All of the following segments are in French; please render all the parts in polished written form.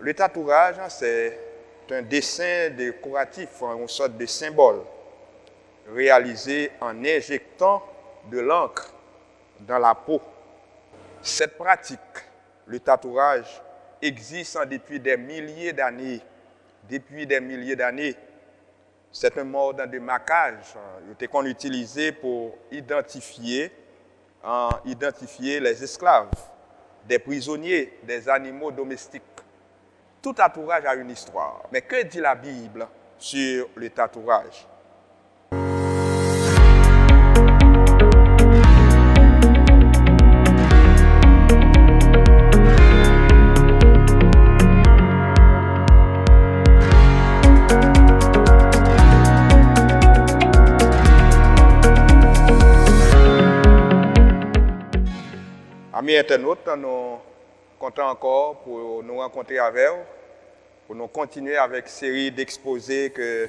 Le tatouage, c'est un dessin décoratif, une sorte de symbole, réalisé en injectant de l'encre dans la peau. Cette pratique, le tatouage, existe depuis des milliers d'années. Depuis des milliers d'années, c'est un mode de marquage qu'on utilisait pour identifier les esclaves, des prisonniers, des animaux domestiques. Tout tatouage a une histoire. Mais que dit la Bible sur le tatouage? Amis internautes, nous comptons encore pour nous rencontrer avec vous, pour nous continuer avec une série d'exposés que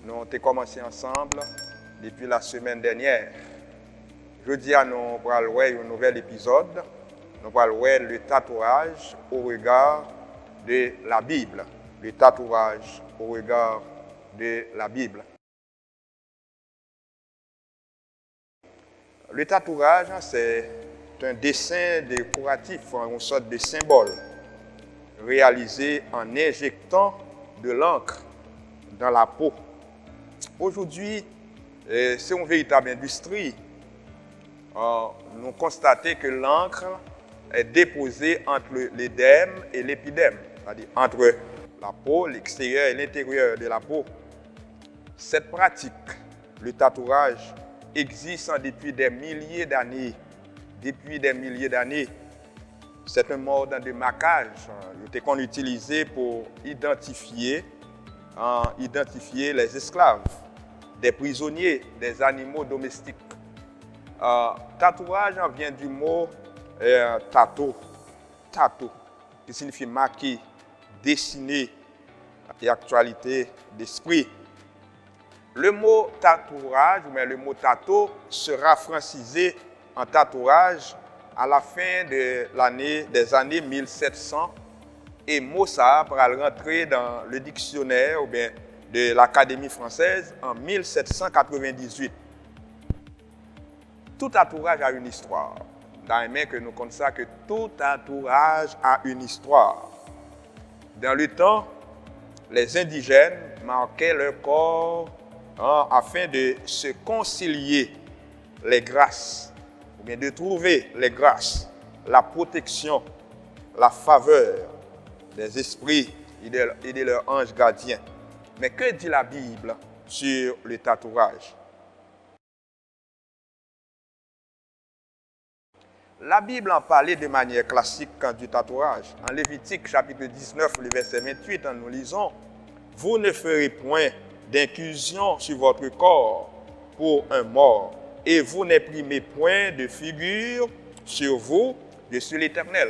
nous avons commencé ensemble depuis la semaine dernière. Jeudi, nous allons voir un nouvel épisode. Nous allons voir le tatouage au regard de la Bible. Le tatouage au regard de la Bible. Le tatouage, c'est un dessin décoratif, une sorte de symbole, réalisé en injectant de l'encre dans la peau. Aujourd'hui, c'est une véritable industrie. Nous constatons que l'encre est déposée entre l'édème et l'épiderme, c'est-à-dire entre la peau, l'extérieur et l'intérieur de la peau. Cette pratique, le tatouage, existe depuis des milliers d'années. Depuis des milliers d'années, c'est un mode de marquage qu'on utilisait pour identifier les esclaves, des prisonniers, des animaux domestiques. Tatouage vient du mot tato, qui signifie marquer, dessiner et actualité d'esprit. Le mot tatouage, mais le mot tato sera francisé en tatouage à la fin des années 1700 et mot ça va rentrer dans le dictionnaire ou bien de l'Académie française en 1798. Tout tatouage a une histoire. Dans les mains que nous connaissons que tout tatouage a une histoire. Dans le temps, les indigènes marquaient leur corps afin de se concilier les grâces, ou bien de trouver les grâces, la protection, la faveur des esprits et de leurs anges gardiens. Mais que dit la Bible sur le tatouage? La Bible en parlait de manière classique du tatouage. En Lévitique chapitre 19, le verset 28, nous lisons « Vous ne ferez point d'inclusion sur votre corps pour un mort, et vous n'imprimez point de figure sur vous de sur l'Éternel. »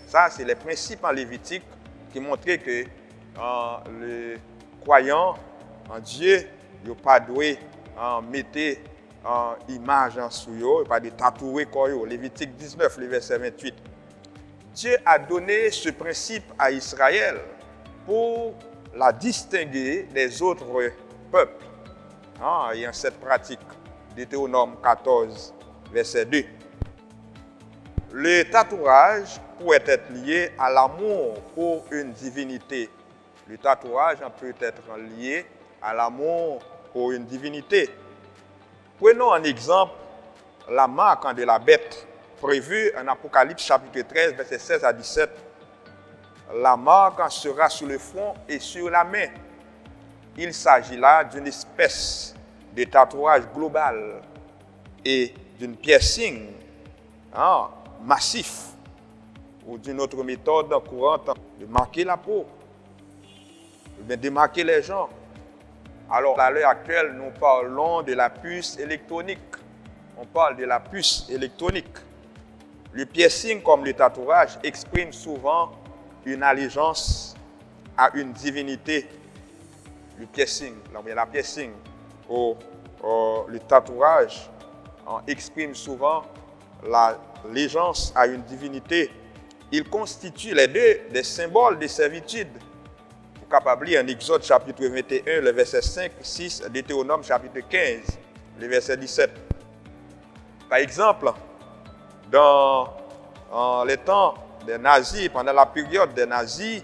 Ça, c'est les principes en Lévitique qui montraient que le croyant en Dieu n'a pas doué mettre une image sur eux, pas de tatouer corps. Lévitique 19, le verset 28. Dieu a donné ce principe à Israël pour la distinguer des autres peuples. Ayant cette pratique. Deutéronome 14, verset 2. Le tatouage pourrait être lié à l'amour pour une divinité. Le tatouage peut être lié à l'amour pour une divinité. Prenons en exemple la marque de la bête prévue en Apocalypse chapitre 13, verset 16 à 17. La marque sera sur le front et sur la main. Il s'agit là d'une espèce de tatouage global et d'une piercing massif ou d'une autre méthode courante de marquer la peau, de marquer les gens. Alors, à l'heure actuelle, nous parlons de la puce électronique. On parle de la puce électronique. Le piercing, comme le tatouage, exprime souvent une allégeance à une divinité. Le piercing, le tatouage exprime souvent l'allégeance à une divinité. ils constituent les deux des symboles de servitude. Vous capable lire en Exode chapitre 21, le verset 5, 6, Deutéronome chapitre 15, le verset 17. Par exemple, dans les temps des nazis, pendant la période des nazis,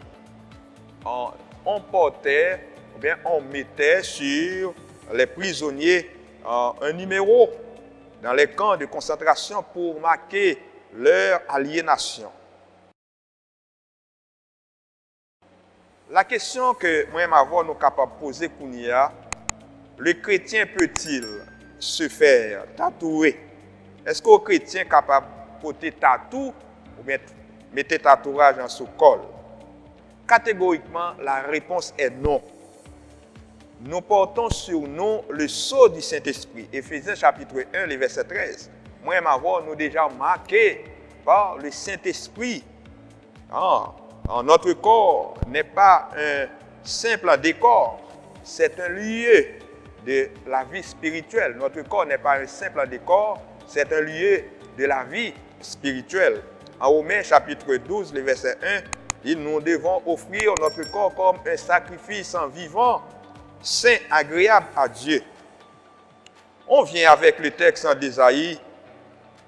on portait, ou bien on mettait sur les prisonniers un numéro dans les camps de concentration pour marquer leur aliénation. La question que moi nous capable de poser, le chrétien peut-il se faire tatouer? Est-ce que le chrétien est capable de porter tatou ou bien mettre tatouage dans son col? Catégoriquement, la réponse est non. Nous portons sur nous le sceau du Saint-Esprit. Éphésiens chapitre 1, le verset 13. Moi, nous déjà marqué par le Saint-Esprit. Notre corps n'est pas un simple décor, c'est un lieu de la vie spirituelle. Notre corps n'est pas un simple décor, c'est un lieu de la vie spirituelle. En Romains chapitre 12, le verset 1, nous devons offrir notre corps comme un sacrifice en vivant, saint, agréable à Dieu. On vient avec le texte en d'Ésaïe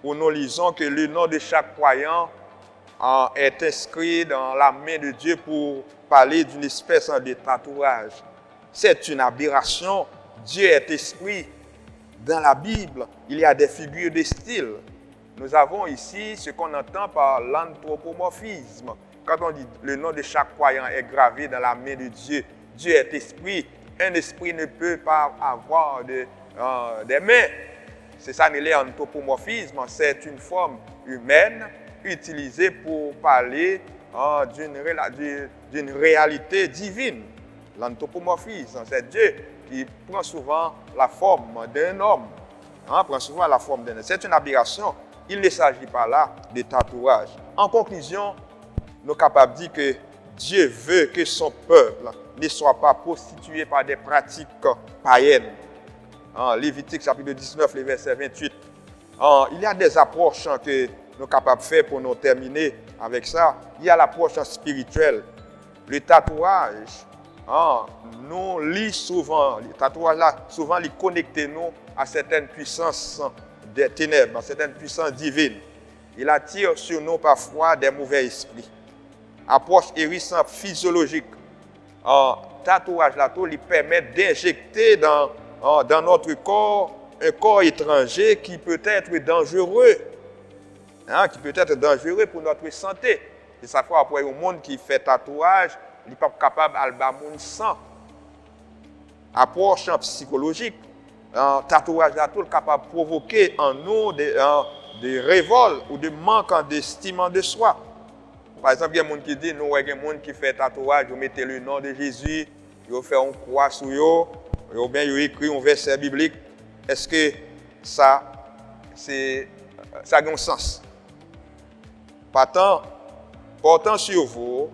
où nous lisons que le nom de chaque croyant est inscrit dans la main de Dieu pour parler d'une espèce de tatouage. C'est une aberration. Dieu est esprit. Dans la Bible, il y a des figures de style. Nous avons ici ce qu'on entend par l'anthropomorphisme. Quand on dit le nom de chaque croyant est gravé dans la main de Dieu, Dieu est esprit. Un esprit ne peut pas avoir des mains. C'est ça, l'anthropomorphisme. C'est une forme humaine utilisée pour parler d'une réalité divine. L'anthropomorphisme, c'est Dieu qui prend souvent la forme d'un homme. C'est une aberration. Il ne s'agit pas là de tatouage. En conclusion, nous sommes capables de dire que Dieu veut que son peuple ne soit pas prostitué par des pratiques païennes. Lévitique chapitre 19, le verset 28. Il y a des approches que nous sommes capables de faire pour nous terminer avec ça. Il y a l'approche spirituelle. Le tatouage, nous lit souvent, le tatouage là, souvent, il connecte nous à certaines puissances des ténèbres, à certaines puissances divines. Il attire sur nous parfois des mauvais esprits. Approche hérissante physiologique. Tatouage là, il permet d'injecter dans notre corps un corps étranger qui peut être dangereux. Qui peut être dangereux pour notre santé. Et ça fait après un monde qui fait tatouage, il n'est pas capable de sang. Approche psychologique. Tatouage là, tout est capable de provoquer en nous des révoltes ou des manques d'estime de soi. Par exemple, il y a des gens qui disent, nous, il y a des gens qui font tatouage, vous mettez le nom de Jésus, vous faites une croix sur eux, ou bien vous écrivez un verset biblique. Est-ce que ça a un sens? Portant sur vous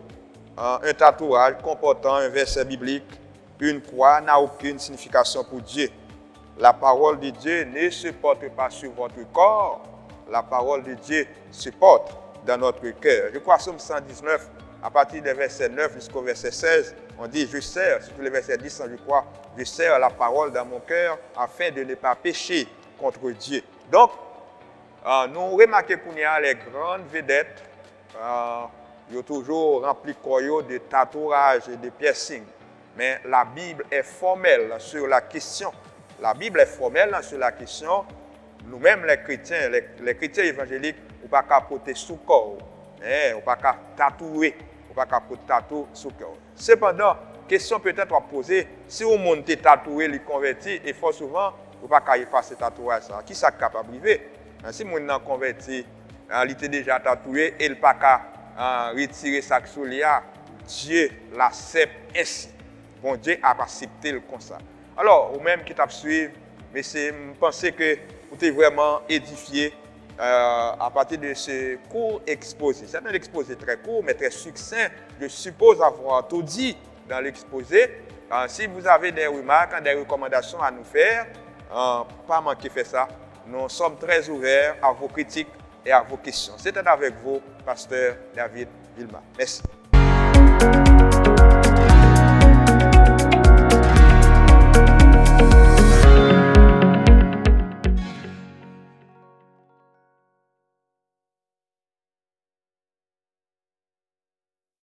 un tatouage comportant un verset biblique, une croix n'a aucune signification pour Dieu. La parole de Dieu ne se porte pas sur votre corps, la parole de Dieu se porte dans notre cœur. Je crois Psaume 119, à partir du verset 9 jusqu'au verset 16, on dit, je serre, surtout le verset 10, je crois, je serre la parole dans mon cœur afin de ne pas pécher contre Dieu. Donc, nous remarquons qu'il y a les grandes vedettes, ils ont toujours rempli le de tatouages et de piercings. Mais la Bible est formelle sur la question. La Bible est formelle sur la question. Nous-mêmes, les chrétiens évangéliques, on ne peut pas porter sous corps. On ne peut pas tatouer. On ne peut pas porter tatou sous corps. Cependant, question peut-être à poser, si on monte tatoué, les converti, et fort souvent, on ne peut pas effacer ce tatouage. Qui est capable de vivre? Si on est converti, il était déjà tatoué, et il ne peut pas retirer sa soulière, Dieu l'accepte ainsi. Bon Dieu a accepté le comme ça. Alors, vous-même qui t'avez suivi, mais c'est penser que vous êtes vraiment édifié à partir de ce court exposé. C'est un exposé très court, mais très succinct. Je suppose avoir tout dit dans l'exposé. Si vous avez des remarques, des recommandations à nous faire, pas manquer de faire ça. Nous sommes très ouverts à vos critiques, et à vos questions. C'était avec vous, Pasteur David Vilma. Merci.